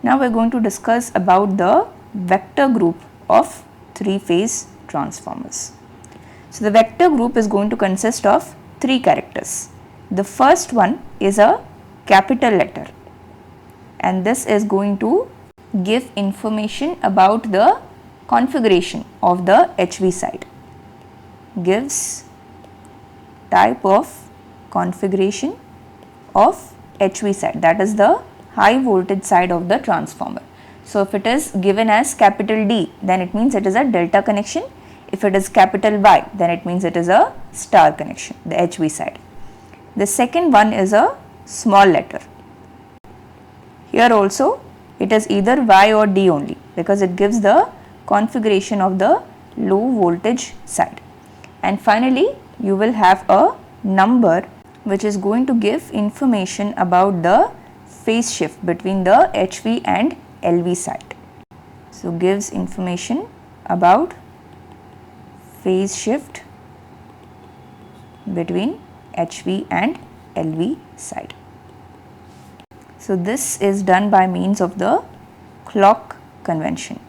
Now we are going to discuss about the vector group of three-phase transformers. So the vector group is going to consist of three characters. The first one is a capital letter, and this is going to give information about the configuration of the HV side. Gives type of configuration of HV side, that is the high voltage side of the transformer. So if it is given as capital D, then it means it is a delta connection. If it is capital Y, then it means it is a star connection, the HV side. The second one is a small letter. Here also it is either Y or D only, because it gives the configuration of the low voltage side. And finally you will have a number which is going to give information about the phase shift between the HV and LV side. So gives information about phase shift between HV and LV side. So this is done by means of the clock convention.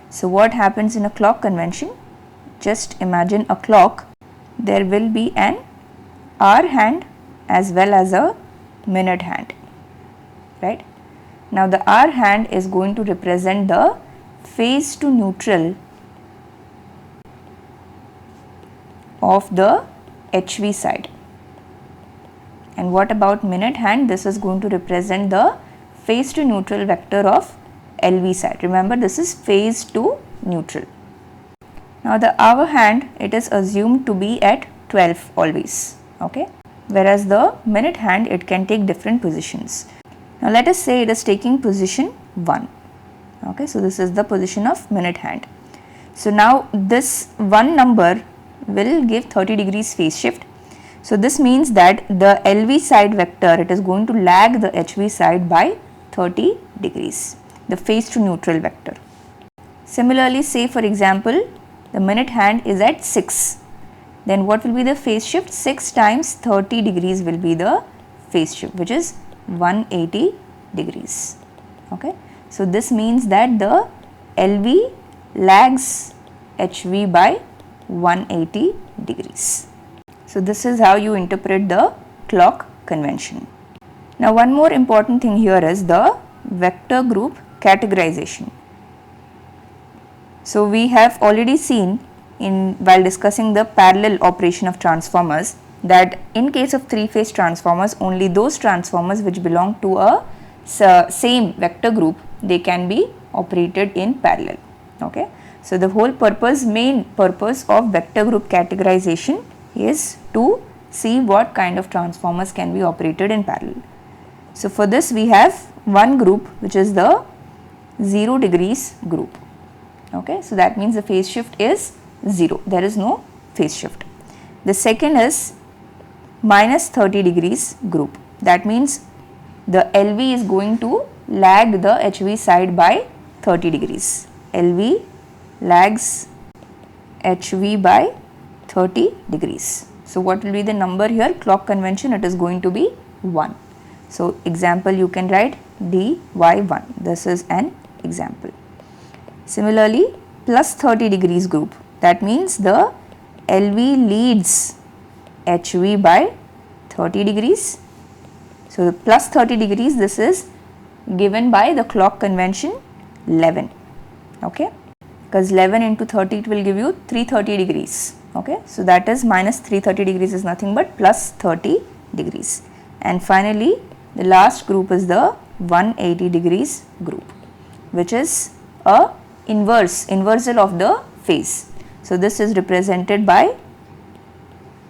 So what happens in a clock convention? Just imagine a clock. There will be an hour hand as well as a minute hand, right? Now the hour hand is going to represent the phase to neutral of the HV side. And what about minute hand? This is going to represent the phase to neutral vector of LV side. Remember, this is phase to neutral. Now the hour hand, it is assumed to be at 12 always, okay? Whereas the minute hand, it can take different positions. Now let us say it is taking position 1, okay? So this is the position of minute hand. So now this one number will give 30 degrees phase shift. So this means that the LV side vector, it is going to lag the HV side by 30 degrees, the phase to neutral vector. Similarly, say for example, the minute hand is at 6. Then what will be the phase shift? 6 times 30 degrees will be the phase shift, which is 180 degrees. Okay. So this means that the LV lags HV by 180 degrees. So this is how you interpret the clock convention. Now one more important thing here is the vector group categorization. So we have already seen while discussing the parallel operation of transformers that in case of three-phase transformers, only those transformers which belong to a same vector group, they can be operated in parallel. Okay. So the whole main purpose of vector group categorization is to see what kind of transformers can be operated in parallel. So for this we have one group which is the 0 degrees group. Okay. So that means the phase shift is 0, there is no phase shift. The second is minus 30 degrees group. That means the LV is going to lag the HV side by 30 degrees. LV lags HV by 30 degrees. So what will be the number here? Clock convention, it is going to be 1. So example, you can write DY1. This is an example. Similarly, plus 30 degrees group. That means the LV leads HV by 30 degrees. So the plus 30 degrees, this is given by the clock convention 11. Okay. Because 11 into 30, it will give you 330 degrees. Okay. So that is minus 330 degrees is nothing but plus 30 degrees. And finally, the last group is the 180 degrees group, which is a inversal of the phase. So this is represented by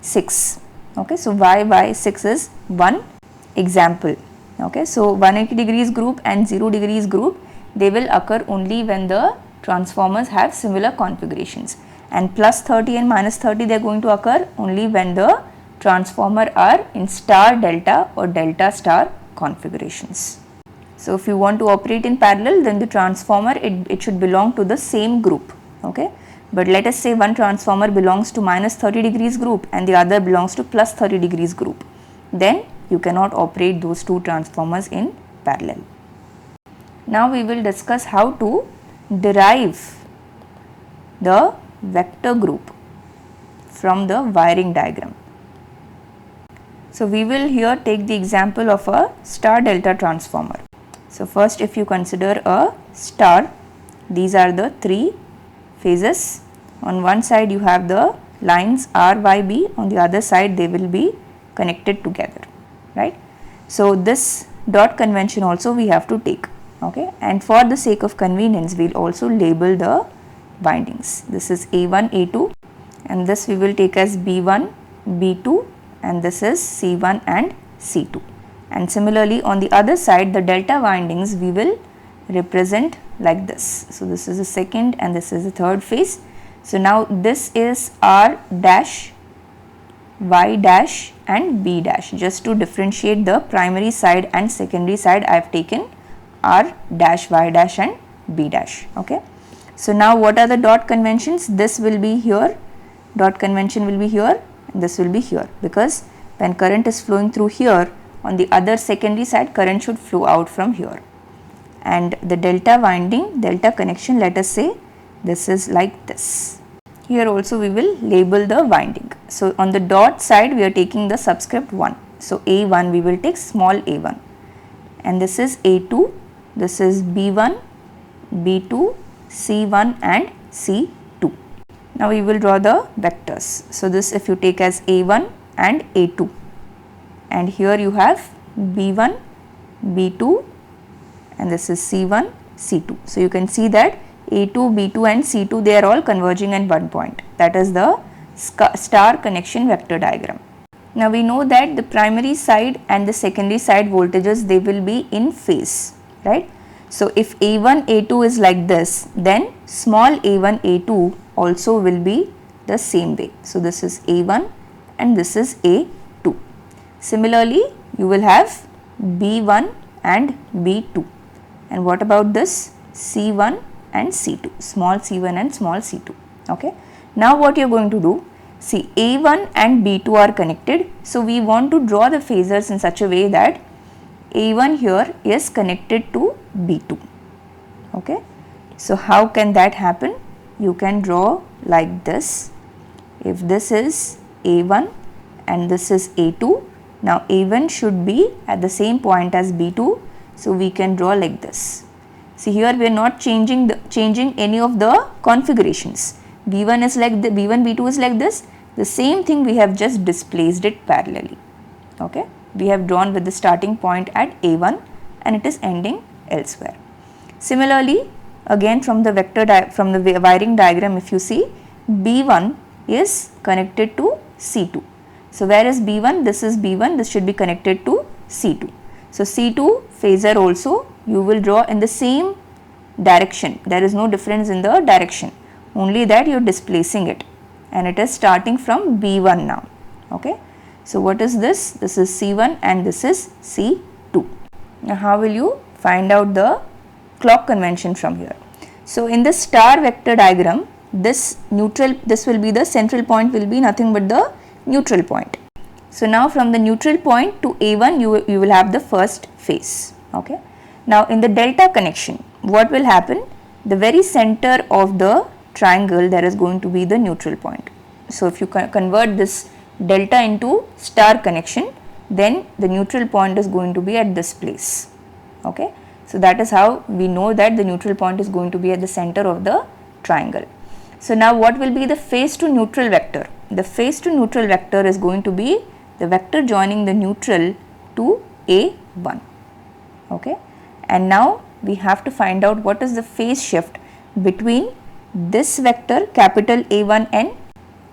6. Okay. So Y by 6 is one example. Okay. So 180 degrees group and 0 degrees group, they will occur only when the transformers have similar configurations, and plus 30 and minus 30, they are going to occur only when the transformer are in star delta or delta star configurations. So if you want to operate in parallel, then the transformer, it should belong to the same group. Okay. But let us say one transformer belongs to minus 30 degrees group and the other belongs to plus 30 degrees group. Then you cannot operate those two transformers in parallel. Now we will discuss how to derive the vector group from the wiring diagram. So we will here take the example of a star delta transformer. So first, if you consider a star, these are the three phases. On one side you have the lines R, Y, B, on the other side they will be connected together, right. So this dot convention also we have to take, okay, and for the sake of convenience we will also label the windings. This is A1, A2, and this we will take as B1, B2, and this is C1 and C2. And similarly on the other side, the delta windings we will represent like this. So this is the second and this is the third phase. So now this is R dash, Y dash and B dash. Just to differentiate the primary side and secondary side, I have taken R dash, Y dash and B dash, okay. So now what are the dot conventions? This will be here, dot convention will be here, and this will be here, because when current is flowing through here, on the other secondary side current should flow out from here. And the delta winding, delta connection, let us say this is like this. Here also we will label the winding. So on the dot side we are taking the subscript 1. So A1 we will take small a1, and this is A2, this is B1, B2, C1 and C2. Now we will draw the vectors. So this if you take as A1 and A2, and here you have B1, B2, and this is C1, C2. So you can see that A2, B2 and C2, they are all converging at one point. That is the star connection vector diagram. Now we know that the primary side and the secondary side voltages, they will be in phase, right. So if A1, A2 is like this, then small a1, A2 also will be the same way. So this is A1 and this is A2. Similarly, you will have B1 and B2. And what about this C1 and C2, small c1 and small c2, okay. Now what you are going to do, see A1 and B2 are connected, so we want to draw the phasors in such a way that A1 here is connected to B2, okay. So how can that happen? You can draw like this. If this is A1 and this is A2, now A1 should be at the same point as B2, so we can draw like this. See here we are not changing any of the configurations. B1 is like the B1, B2 is like this. The same thing we have just displaced it parallelly, okay. We have drawn with the starting point at A1 and it is ending elsewhere. Similarly, again from the wiring diagram, if you see, B1 is connected to C2. So where is B1? This is B1, this should be connected to C2. So C2 phasor also you will draw in the same direction. There is no difference in the direction, only that you are displacing it, and it is starting from B1 now, okay. So what is this? This is C1 and this is C2. Now how will you find out the clock convention from here? So in the star vector diagram, this will be the central point, will be nothing but the neutral point. So now from the neutral point to A1 you will have the first phase, okay. Now in the delta connection, what will happen? The very center of the triangle, there is going to be the neutral point. So if you convert this delta into star connection, then the neutral point is going to be at this place, okay. So that is how we know that the neutral point is going to be at the center of the triangle. So now what will be the phase to neutral vector? The phase to neutral vector is going to be the vector joining the neutral to A1, okay. And now we have to find out what is the phase shift between this vector capital A1n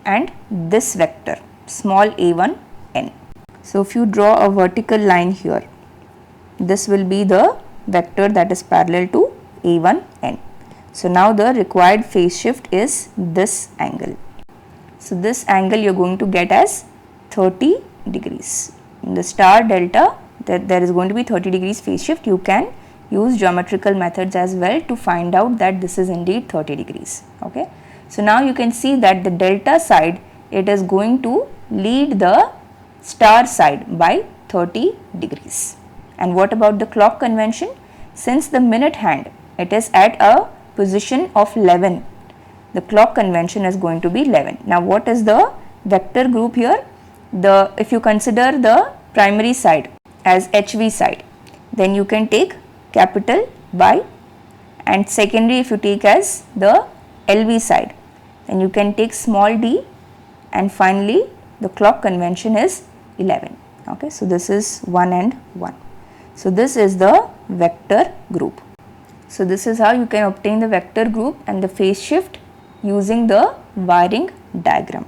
and this vector small a1n. So if you draw a vertical line here, this will be the vector that is parallel to A1n. So now the required phase shift is this angle. So this angle you are going to get as 30 degrees. In the star delta, there is going to be 30 degrees phase shift. You can use geometrical methods as well to find out that this is indeed 30 degrees, okay. So now you can see that the delta side, it is going to lead the star side by 30 degrees. And what about the clock convention? since the minute hand, it is at a position of 11, the clock convention is going to be 11. Now what is the vector group here? If you consider the primary side as HV side, then you can take capital Y, and secondary if you take as the LV side, then you can take small d, and finally the clock convention is 11. Okay, so this is 1 and 1. So this is the vector group. So this is how you can obtain the vector group and the phase shift using the wiring diagram.